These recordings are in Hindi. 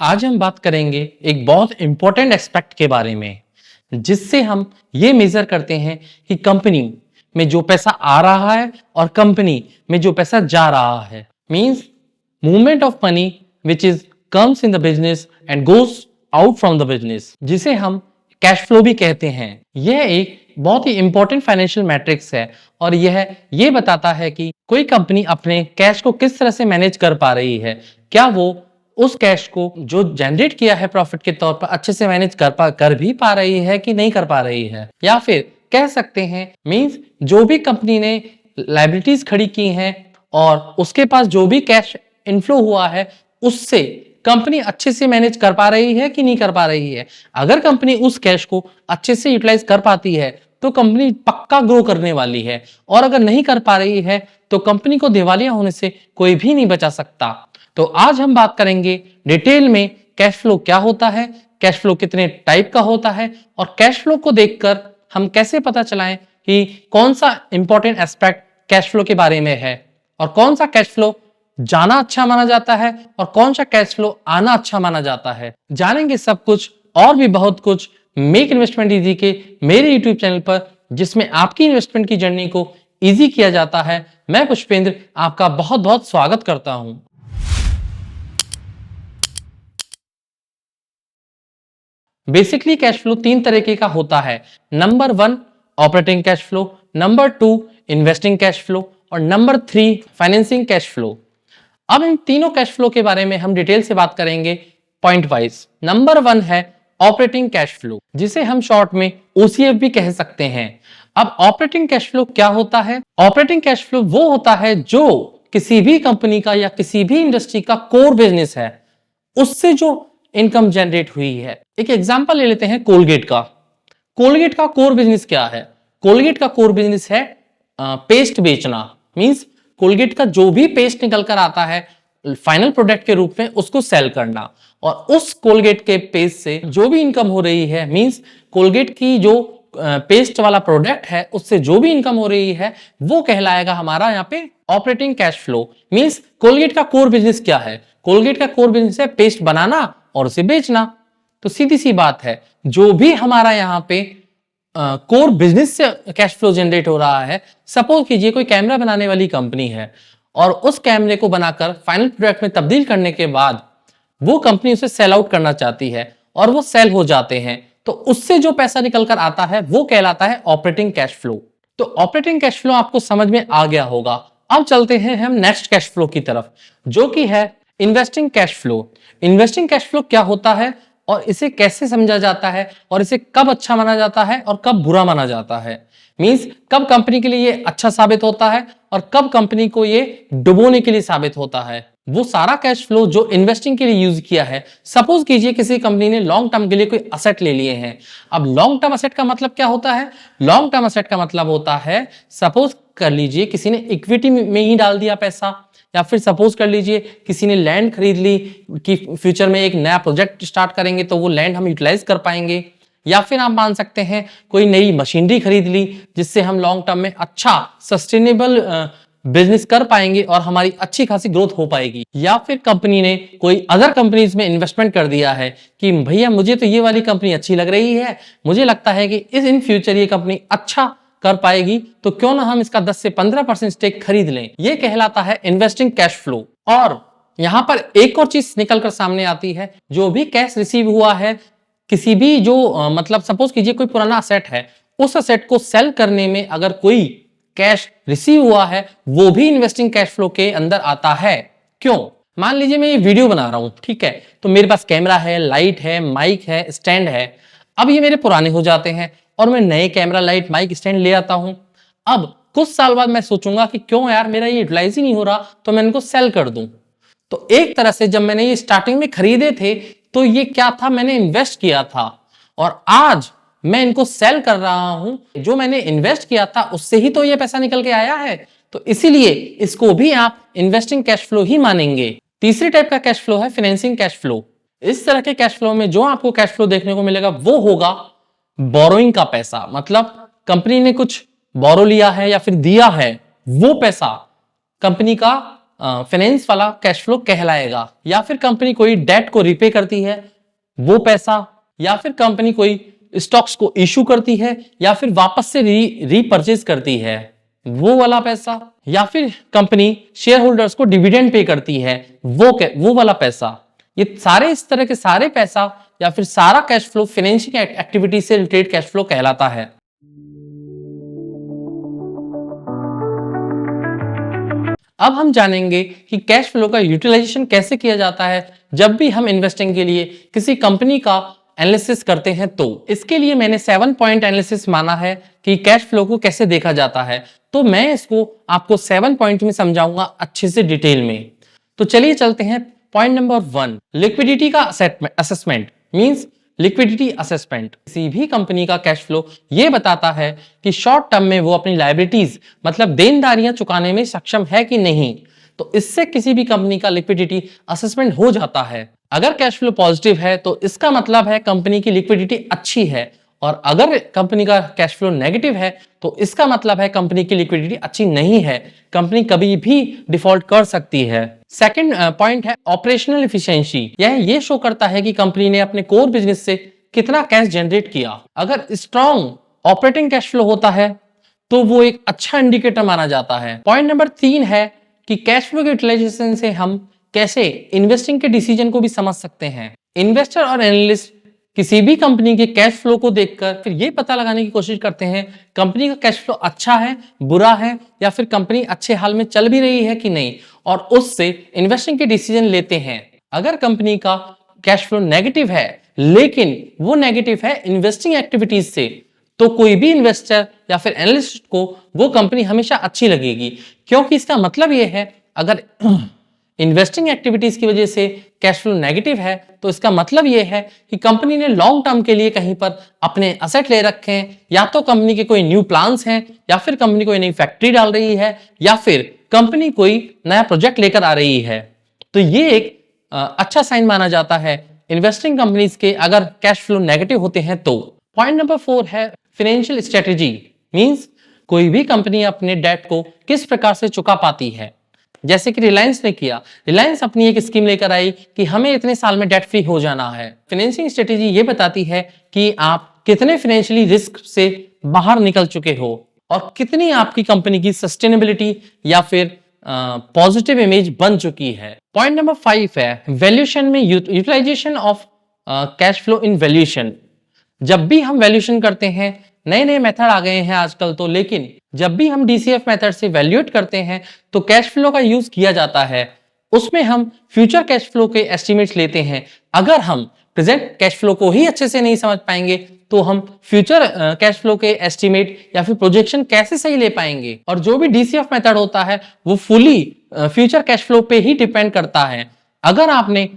आज हम बात करेंगे एक बहुत इंपॉर्टेंट एस्पेक्ट के बारे में जिससे हम ये मेजर करते हैं कि कंपनी में जो पैसा आ रहा है और कंपनी में जो पैसा जा रहा है। Means movement of money which is comes in the business and goes out from the business, जिसे हम कैश फ्लो भी कहते हैं। यह एक बहुत ही इंपॉर्टेंट फाइनेंशियल मैट्रिक्स है और यह ये बताता है कि कोई कंपनी अपने कैश को किस तरह से मैनेज कर पा रही है। क्या वो उस कैश को जो जनरेट किया है प्रॉफिट के तौर पर अच्छे से मैनेज कर भी पा रही है कि नहीं कर पा रही है। या फिर कह सकते हैं मींस जो भी कंपनी ने लायबिलिटीज खड़ी की हैं और उसके पास जो भी कैश इनफ्लो हुआ है उससे कंपनी अच्छे से मैनेज कर पा रही है कि नहीं कर पा रही है। अगर कंपनी उस कैश को अच्छे से यूटिलाइज कर पाती है तो कंपनी पक्का ग्रो करने वाली है, और अगर नहीं कर पा रही है तो कंपनी को दिवालिया होने से कोई भी नहीं बचा सकता। तो आज हम बात करेंगे डिटेल में कैश फ्लो क्या होता है, कैश फ्लो कितने टाइप का होता है, और कैश फ्लो को देखकर हम कैसे पता चलाएं कि कौन सा इंपॉर्टेंट एस्पेक्ट कैश फ्लो के बारे में है और कौन सा कैश फ्लो जाना अच्छा माना जाता है और कौन सा कैश फ्लो आना अच्छा माना जाता है। जानेंगे सब कुछ और भी बहुत कुछ मेक इन्वेस्टमेंट इजी के मेरे यूट्यूब चैनल पर, जिसमें आपकी इन्वेस्टमेंट की जर्नी को इजी किया जाता है। मैं पुष्पेंद्र आपका बहुत बहुत स्वागत करता हूं। बेसिकली कैश फ्लो तीन तरीके का होता है। Number 1 operating cash flow, number 2 investing cash flow और नंबर 3 फाइनेंसिंग कैश फ्लो। अब इन तीनों कैश फ्लो के बारे में हम डिटेल से बात करेंगे पॉइंट वाइज। नंबर 1 है ऑपरेटिंग कैश फ्लो, जिसे हम शॉर्ट में ओसीएफ भी कह सकते हैं। अब ऑपरेटिंग कैश फ्लो क्या होता है? ऑपरेटिंग कैश फ्लो वो होता है जो किसी भी कंपनी का या किसी भी इंडस्ट्री का कोर बिजनेस है, उससे जो इनकम जनरेट हुई है। एक एग्जांपल ले लेते हैं कोलगेट का। कोलगेट का कोर बिजनेस क्या है? कोलगेट का कोर बिजनेस है पेस्ट बेचना। मींस कोलगेट का जो भी पेस्ट निकल कर आता है फाइनल प्रोडक्ट के रूप में उसको सेल करना, और उस कोलगेट के पेस्ट से जो भी इनकम हो रही है, मींस कोलगेट की जो पेस्ट वाला प्रोडक्ट है उससे जो भी इनकम हो रही है वो कहलाएगा हमारा यहाँ पे operating cash flow. Means Colgate का कोर बिजनेस क्या है? कोलगेट का कोर बिजनेस है पेस्ट बनाना और उसे बेचना। तो सीधी सी बात है, जो भी हमारा यहाँ पे कोर बिजनेस से कैश फ्लो जनरेट हो रहा है, सपोज कीजिए कोई कैमरा बनाने वाली कंपनी है और उस कैमरे को बनाकर फाइनल प्रोडक्ट में तब्दील करने के बाद वो कंपनी उसे सेल आउट करना चाहती है और वो सेल हो जाते हैं, तो उससे जो पैसा निकल कर आता है वो कहलाता है ऑपरेटिंग कैश फ्लो। तो ऑपरेटिंग कैश फ्लो आपको समझ में आ गया होगा। अब चलते हैं हम नेक्स्ट कैश फ्लो की तरफ, जो कि है investing cash flow. Investing cash flow क्या होता है और इसे कैसे समझा जाता है और इसे कब अच्छा माना जाता है और कब बुरा माना जाता है। मींस कब कंपनी के लिए ये अच्छा साबित होता है और कब कंपनी को ये डुबोने के लिए साबित होता है। वो सारा कैश फ्लो जो इन्वेस्टिंग के लिए यूज किया है, सपोज कीजिए किसी कंपनी ने लॉन्ग टर्म के लिए कोई असेट ले लिए हैं। अब लॉन्ग टर्म असेट का मतलब क्या होता है? लॉन्ग टर्म असेट का मतलब होता है, सपोज कर लीजिए किसी ने इक्विटी में ही डाल दिया पैसा, या फिर सपोज कर लीजिए किसी ने लैंड खरीद ली कि फ्यूचर में एक नया प्रोजेक्ट स्टार्ट करेंगे तो वो लैंड हम यूटिलाइज कर पाएंगे, या फिर आप मान सकते हैं कोई नई मशीनरी खरीद ली जिससे हम लॉन्ग टर्म में अच्छा सस्टेनेबल बिजनेस कर पाएंगे और हमारी अच्छी खासी ग्रोथ हो पाएगी। या फिर कंपनी ने कोई अदर कंपनीज में इन्वेस्टमेंट कर दिया है कि भैया मुझे तो ये वाली कंपनी अच्छी लग रही है, मुझे लगता है कि इन फ्यूचर ये कंपनी अच्छा कर पाएगी, तो क्यों ना हम इसका 10 से 15% स्टेक खरीद लें। ये कहलाता है इन्वेस्टिंग कैश फ्लो। और यहां पर एक और चीज निकलकर सामने आती है, जो भी कैश रिसीव हुआ है किसी भी जो मतलब सपोज कीजिए कोई पुराना असेट है, उस असेट को सेल करने में अगर कोई कैश रिसीव हुआ है वो भी इन्वेस्टिंग कैश फ्लो के अंदर आता है। क्यों? मान लीजिए मैं ये वीडियो बना रहा हूं, ठीक है, तो मेरे पास कैमरा है, लाइट है, माइक है, स्टैंड है। अब ये मेरे पुराने हो जाते हैं और मैं नए कैमरा, लाइट, माइक, स्टैंड ले आता हूं। अब कुछ साल बाद मैं सोचूंगा कि क्यों यार मेरा ये यूटिलाइज ही नहीं हो रहा, तो मैं इनको सेल कर दूं। तो एक तरह से जब मैंने ये स्टार्टिंग में खरीदे थे तो ये क्या था, मैंने इन्वेस्ट किया था, और आज मैं इनको सेल कर रहा हूं। जो मैंने इन्वेस्ट किया था उससे ही तो ये पैसा निकल के आया है, तो इसीलिए इसको भी आप इन्वेस्टिंग कैश फ्लो ही मानेंगे। तीसरी टाइप का कैश फ्लो है फाइनेंसिंग कैश फ्लो। इस तरह के कैश फ्लो में जो आपको कैश फ्लो देखने को मिलेगा वो होगा बोरोइंग का पैसा। मतलब कंपनी ने कुछ बोरो लिया है या फिर दिया है, वो पैसा कंपनी का फाइनेंस वाला कैश फ्लो कहलाएगा। या फिर कंपनी कोई डेट को रिपे करती है वो पैसा, या फिर कंपनी कोई स्टॉक्स को इशू करती है, या फिर वापस से रीपरचेज करती है वो वाला पैसा, या फिर कंपनी शेयर होल्डर्स को डिविडेंड पे करती है वो वाला पैसा। ये सारे इस तरह के सारे पैसा या फिर सारा कैश फ्लो फाइनेंशियल एक्टिविटी से रिलेटेड कैश फ्लो कहलाता है। अब हम जानेंगे कि कैश फ्लो का यूटिलाइजेशन कैसे किया जाता है जब भी हम इन्वेस्टिंग के लिए किसी कंपनी का एनालिसिस करते हैं। तो इसके लिए मैंने 7 पॉइंट एनालिसिस माना है कि कैश फ्लो को कैसे देखा जाता है। तो मैं इसको आपको 7 पॉइंट में समझाऊंगा अच्छे से डिटेल में। तो चलिए चलते हैं। पॉइंट नंबर 1, लिक्विडिटी का असेसमेंट मींस लिक्विडिटी असेसमेंट। किसी भी कंपनी का कैश फ्लो ये बताता है कि शॉर्ट टर्म में वो अपनी लायबिलिटीज मतलब देनदारियां चुकाने में सक्षम है कि नहीं। तो इससे किसी भी कंपनी का लिक्विडिटी असेसमेंट हो जाता है। अगर कैश फ्लो पॉजिटिव है तो इसका मतलब है कंपनी की लिक्विडिटी अच्छी है, और अगर कंपनी का कैश फ्लो नेगेटिव है तो इसका मतलब है कंपनी की लिक्विडिटी अच्छी नहीं है, कंपनी कभी भी डिफॉल्ट कर सकती है। सेकंड पॉइंट है ऑपरेशनल एफिशिएंसी। यह ये शो करता है कि कंपनी ने अपने कोर बिजनेस से कितना कैश जनरेट किया। अगर स्ट्रॉन्ग ऑपरेटिंग कैश फ्लो होता है तो वो एक अच्छा इंडिकेटर माना जाता है। पॉइंट नंबर 3 है कि कैश फ्लो के यूटिलाइजेशन से हम कैसे इन्वेस्टिंग के डिसीजन को भी समझ सकते हैं। इन्वेस्टर और एनालिस्ट किसी भी कंपनी के कैश फ्लो को देखकर फिर ये पता लगाने की कोशिश करते हैं कंपनी का कैश फ्लो अच्छा है, बुरा है, या फिर कंपनी अच्छे हाल में चल भी रही है कि नहीं, और उससे इन्वेस्टिंग के डिसीजन लेते हैं। अगर कंपनी का कैश फ्लो नेगेटिव है लेकिन वो नेगेटिव है इन्वेस्टिंग एक्टिविटीज से, तो कोई भी इन्वेस्टर या फिर एनालिस्ट को वो कंपनी हमेशा अच्छी लगेगी, क्योंकि इसका मतलब ये है अगर इन्वेस्टिंग एक्टिविटीज की वजह से कैश फ्लो नेगेटिव है तो इसका मतलब यह है कि कंपनी ने लॉन्ग टर्म के लिए कहीं पर अपने असेट ले रखे हैं, या तो कंपनी के कोई न्यू प्लान्स हैं, या फिर कंपनी कोई नई फैक्ट्री डाल रही है, या फिर कंपनी कोई नया प्रोजेक्ट लेकर आ रही है। तो ये एक अच्छा साइन माना जाता है इन्वेस्टिंग कंपनीज के अगर कैश फ्लो नेगेटिव होते हैं तो। पॉइंट नंबर 4 है फाइनेंशियल स्ट्रेटेजी मींस कोई भी कंपनी अपने डेट को किस प्रकार से चुका पाती है। जैसे कि रिलायंस ने किया, रिलायंस अपनी एक स्कीम लेकर आई कि हमें इतने साल में डेट फ्री हो जाना है। फाइनेंसिंग स्ट्रेटेजी ये बताती है कि आप कितने फाइनेंशियली रिस्क से बाहर निकल चुके हो और कितनी आपकी कंपनी की सस्टेनेबिलिटी या फिर पॉजिटिव इमेज बन चुकी है। पॉइंट नंबर 5 है वैल्यूएशन में utilization of cash flow in valuation. जब भी हम वैल्यूएशन करते हैं, नए नए मेथड आ गए हैं आजकल तो, लेकिन जब भी हम डीसीएफ मेथड से वैल्यूएट करते हैं तो कैश फ्लो का यूज किया जाता है। उसमें हम फ्यूचर कैश फ्लो के एस्टिमेट्स लेते हैं। अगर हम प्रेजेंट कैश फ्लो को ही अच्छे से नहीं समझ पाएंगे तो हम फ्यूचर कैश फ्लो के एस्टिमेट या फिर प्रोजेक्शन कैसे सही ले पाएंगे। और जो भी डीसीएफ मेथड होता है वो फुली फ्यूचर कैश फ्लो पे ही डिपेंड करता है। अगर आपने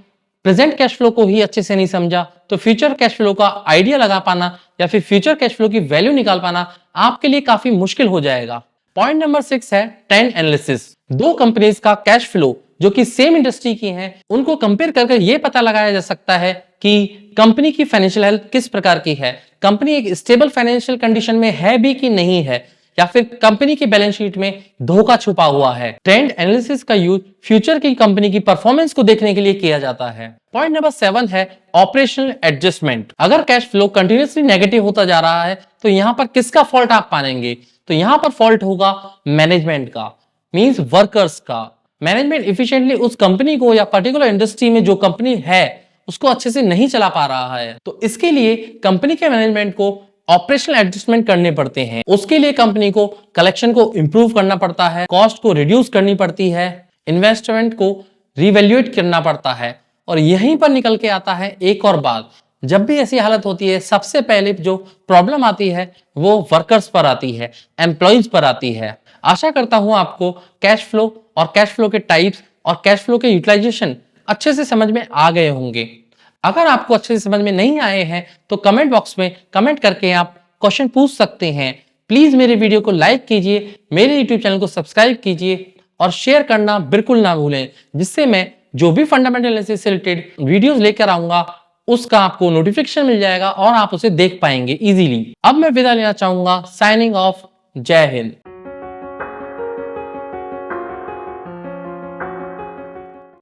प्रेजेंट कैश फ्लो को ही अच्छे से नहीं समझा तो फ्यूचर कैश फ्लो का आइडिया लगा पाना या फिर फ्यूचर कैश फ्लो की वैल्यू निकाल पाना आपके लिए काफी मुश्किल हो जाएगा। पॉइंट नंबर 6 है ट्रेंड एनालिसिस। दो कंपनीज का कैश फ्लो जो कि सेम इंडस्ट्री की हैं, उनको कंपेयर करके ये पता लगाया जा सकता है कि कंपनी की फाइनेंशियल हेल्थ किस प्रकार की है, कंपनी एक स्टेबल फाइनेंशियल कंडीशन में है भी कि नहीं है, या फिर कंपनी की बैलेंस शीट में धोखा छुपा हुआ है। ट्रेंड एनालिसिस का यूज फ्यूचर की कंपनी की परफॉर्मेंस को देखने के लिए किया जाता है। पॉइंट नंबर 7 है ऑपरेशनल एडजस्टमेंट। अगर कैश फ्लो कंटिन्यूअसली नेगेटिव होता जा रहा है तो यहाँ पर किसका फॉल्ट आप पाएंगे? तो यहाँ पर फॉल्ट होगा मैनेजमेंट का, मींस वर्कर्स का। मैनेजमेंट इफिशिएंटली उस कंपनी को या पर्टिकुलर इंडस्ट्री में जो कंपनी है उसको अच्छे से नहीं चला पा रहा है, तो इसके लिए कंपनी के मैनेजमेंट को ऑपरेशनल एडजस्टमेंट करने पड़ते हैं। उसके लिए कंपनी को कलेक्शन को इंप्रूव करना पड़ता है, कॉस्ट को रिड्यूस करनी पड़ती है, इन्वेस्टमेंट को रिवैल्यूएट करना पड़ता है। और यहीं पर निकल के आता है एक और बात, जब भी ऐसी हालत होती है सबसे पहले जो प्रॉब्लम आती है वो वर्कर्स पर आती है, एम्प्लॉइज पर आती है। आशा करता हूं आपको कैश फ्लो और कैश फ्लो के टाइप्स और कैश फ्लो के यूटिलाइजेशन अच्छे से समझ में आ गए होंगे। अगर आपको अच्छे से समझ में नहीं आए हैं तो कमेंट बॉक्स में कमेंट करके आप क्वेश्चन पूछ सकते हैं। प्लीज मेरे वीडियो को लाइक कीजिए, मेरे यूट्यूब चैनल को सब्सक्राइब कीजिए और शेयर करना बिल्कुल ना भूलें, जिससे मैं जो भी फंडामेंटल एनालिसिस से रिलेटेड वीडियोस लेकर आऊंगा उसका आपको नोटिफिकेशन मिल जाएगा और आप उसे देख पाएंगे इजीली। अब मैं विदा लेना चाहूंगा। Signing off. जय हिंद।